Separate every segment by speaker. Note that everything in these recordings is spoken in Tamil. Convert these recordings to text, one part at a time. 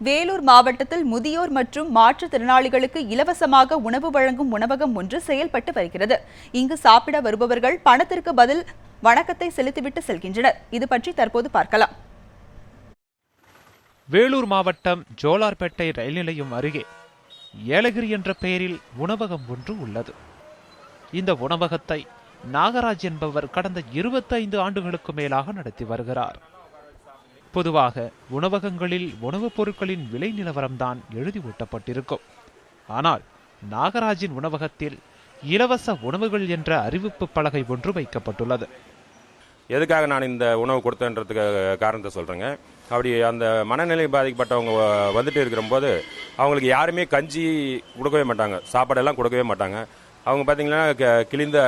Speaker 1: வேலூர் மாவட்டத்தில் முதியோர் மற்றும் மாற்றுத்திறனாளிகளுக்கு இலவசமாக உணவு வழங்கும் உணவகம் ஒன்று செயல்பட்டு வருகிறது. இங்கு சாப்பிட வருபவர்கள் பணத்திற்கு பதில் வணக்கத்தை செலுத்திவிட்டு செல்கின்றனர். இது பற்றி தற்போது பார்க்கலாம்.
Speaker 2: வேலூர் மாவட்டம் ஜோலார்பேட்டை ரயில் நிலையம் அருகே ஏலகிரி என்ற பெயரில் உணவகம் ஒன்று உள்ளது. இந்த உணவகத்தை நாகராஜ் என்பவர் கடந்த 25 ஆண்டுகளுக்கு மேலாக நடத்தி வருகிறார். பொதுவாக உணவகங்களில் உணவுப் பொருட்களின் விலை நிலவரம்தான் எழுதி ஊட்டப்பட்டிருக்கும். ஆனால் நாகராஜின் உணவகத்தில் இலவச உணவுகள் என்ற அறிவிப்பு பலகை ஒன்று வைக்கப்பட்டுள்ளது.
Speaker 3: எதுக்காக நான் இந்த உணவு கொடுத்தேன்றதுக்கு காரணத்தை சொல்கிறேங்க. அப்படி அந்த மனநிலை பாதிக்கப்பட்டவங்க வந்துட்டு இருக்கிற போது அவங்களுக்கு யாருமே கஞ்சி கொடுக்கவே மாட்டாங்க, சாப்பாடெல்லாம் கொடுக்கவே மாட்டாங்க. அவங்க பார்த்தீங்கன்னா கிழிந்த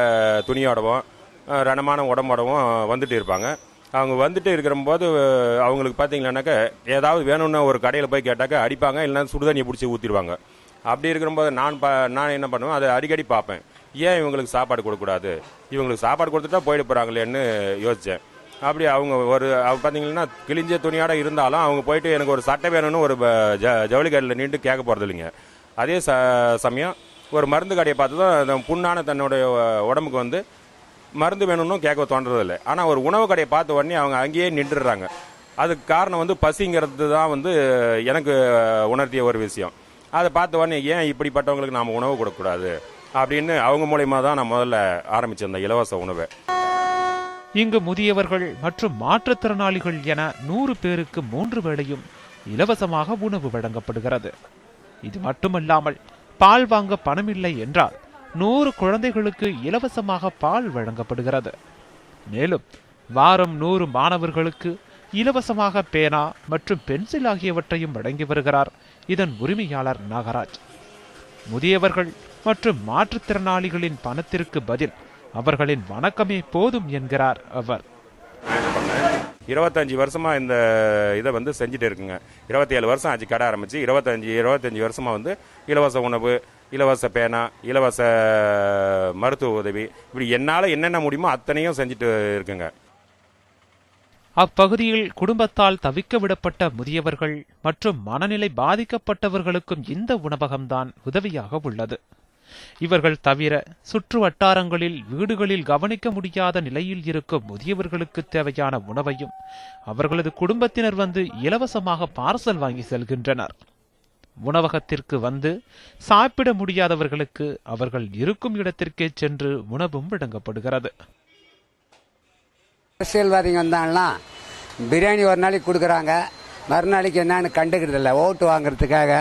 Speaker 3: துணியோடவும் ரணமான உடம்போடவும் வந்துட்டு இருப்பாங்க. அவங்க வந்துட்டு இருக்கிற போது அவங்களுக்கு பார்த்தீங்கன்னாக்க ஏதாவது வேணும்னு ஒரு கடையில் போய் கேட்டாக்க அடிப்பாங்க, இல்லைன்னா சுடுதண்ணியை பிடிச்சி ஊற்றிடுவாங்க. அப்படி இருக்கும்போது நான் என்ன பண்ணுவேன், அதை அடிக்கடி பார்ப்பேன். ஏன் இவங்களுக்கு சாப்பாடு கொடுக்கக்கூடாது, இவங்களுக்கு சாப்பாடு கொடுத்துட்டா போயிட போகிறாங்களேன்னு யோசித்தேன். அப்படி அவங்க பார்த்தீங்கன்னா கிழிஞ்ச துணியோட இருந்தாலும் அவங்க போயிட்டு எனக்கு ஒரு சட்டை வேணும்னு ஒரு ஜவுளி கடையில் நின்று கேட்க போகிறது இல்லைங்க. அதே சமயம் ஒரு மருந்து கடையை பார்த்து தான் புண்ணான தன்னுடைய உடம்புக்கு வந்து மருந்து வேணும்னு கேட்க தோன்றதில்லை. ஆனால் ஒரு உணவு கடையை பார்த்த உடனே அவங்க அங்கேயே நின்றுடுறாங்க. அதுக்கு காரணம் வந்து பசிங்கிறது தான் வந்து எனக்கு உணர்த்திய ஒரு விஷயம். அதை பார்த்த உடனே ஏன் இப்படிப்பட்டவங்களுக்கு நாம் உணவு கொடுக்கக்கூடாது அப்படின்னு அவங்க மூலயமா தான் நான் முதல்ல ஆரம்பித்தேன் இந்த இலவச உணவை.
Speaker 2: இங்கு முதியவர்கள் மற்றும் மாற்றுத்திறனாளிகள் என 100 பேருக்கு 3 வேளையும் இலவசமாக உணவு வழங்கப்படுகிறது. இது மட்டுமல்லாமல் பால் வாங்க பணமில்லை என்றால் 100 குழந்தைகளுக்கு இலவசமாக பால் வழங்கப்படுகிறது. மேலும் வாரம் 100 மாணவர்களுக்கு இலவசமாக பேனா மற்றும் பென்சில் ஆகியவற்றையும் வழங்கி வருகிறார் இதன் உரிமையாளர் நாகராஜ். முதியவர்கள் மற்றும் மாற்றுத்திறனாளிகளின் பணத்திற்கு பதில் அவர்களின் வணக்கமே போதும் என்கிறார் அவர்.
Speaker 3: 25 வருஷமா இந்த இதை வந்து செஞ்சுட்டு இருக்குங்க. 27 வருஷம் ஆச்சு கடை ஆரம்பிச்சு. 25 வருஷமா வந்து இலவச உணவு, இலவச பேனா, இலவச மருத்துவ உதவி, இப்படி என்னால் என்னென்ன முடியுமோ அத்தனையும் செஞ்சுட்டு இருக்குங்க.
Speaker 2: அப்பகுதியில் குடும்பத்தால் தவிக்க விடப்பட்ட முதியவர்கள் மற்றும் மனநிலை பாதிக்கப்பட்டவர்களுக்கும் இந்த உணவகம்தான் உதவியாக உள்ளது. இவர்கள் தவிர சுற்று வட்டாரங்களில் வீடுகளில் கவனிக்க முடியாத நிலையில் இருக்கும் முதியவர்களுக்கு தேவையான உணவையும் அவர்களது குடும்பத்தினர் வந்து இலவசமாக பார்சல் வாங்கி செல்கின்றனர். உணவகத்திற்கு வந்து சாப்பிட முடியாதவர்களுக்கு அவர்கள் இருக்கும் இடத்திற்கே சென்று உணவும் வழங்கப்படுகிறது.
Speaker 4: அரசியல்வாதிங்க வந்தாங்கன்னா பிரியாணி ஒரு நாளைக்கு கொடுக்குறாங்க, மறுநாளைக்கு என்னன்னு கண்டுக்கிறது இல்லை. ஓட்டு வாங்குறதுக்காக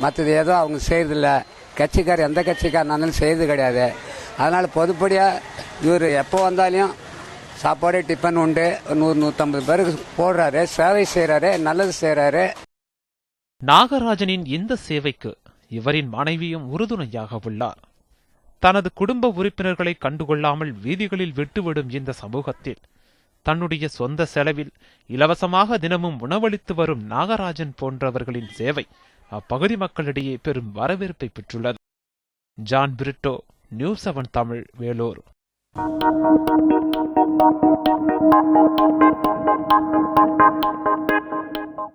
Speaker 4: மற்றது ஏதோ அவங்க செய்யறதில்ல. கட்சிக்கார் எந்த கட்சிக்காரனாலும் செய்யறது கிடையாது. அதனால் பொதுப்படியாக இவர் எப்போ வந்தாலையும் சாப்பாடு டிஃபன் உண்டு. 100-150 பேருக்கு போடுறாரு, சேவை செய்கிறாரு, நல்லது செய்கிறாரு.
Speaker 2: நாகராஜனின் இந்த சேவைக்கு இவரின் மனைவியும் உறுதுணையாக உள்ளார். தனது குடும்ப உறுப்பினர்களை கண்டுகொள்ளாமல் வீதிகளில் விட்டுவிடும் இந்த சமூகத்தில் தன்னுடைய சொந்த செலவில் இலவசமாக தினமும் உணவளித்து வரும் நாகராஜன் போன்றவர்களின் சேவை அப்பகுதி மக்களிடையே பெரும் வரவேற்பை பெற்றுள்ளது. John Britto, news 7 Tamil, Vellore.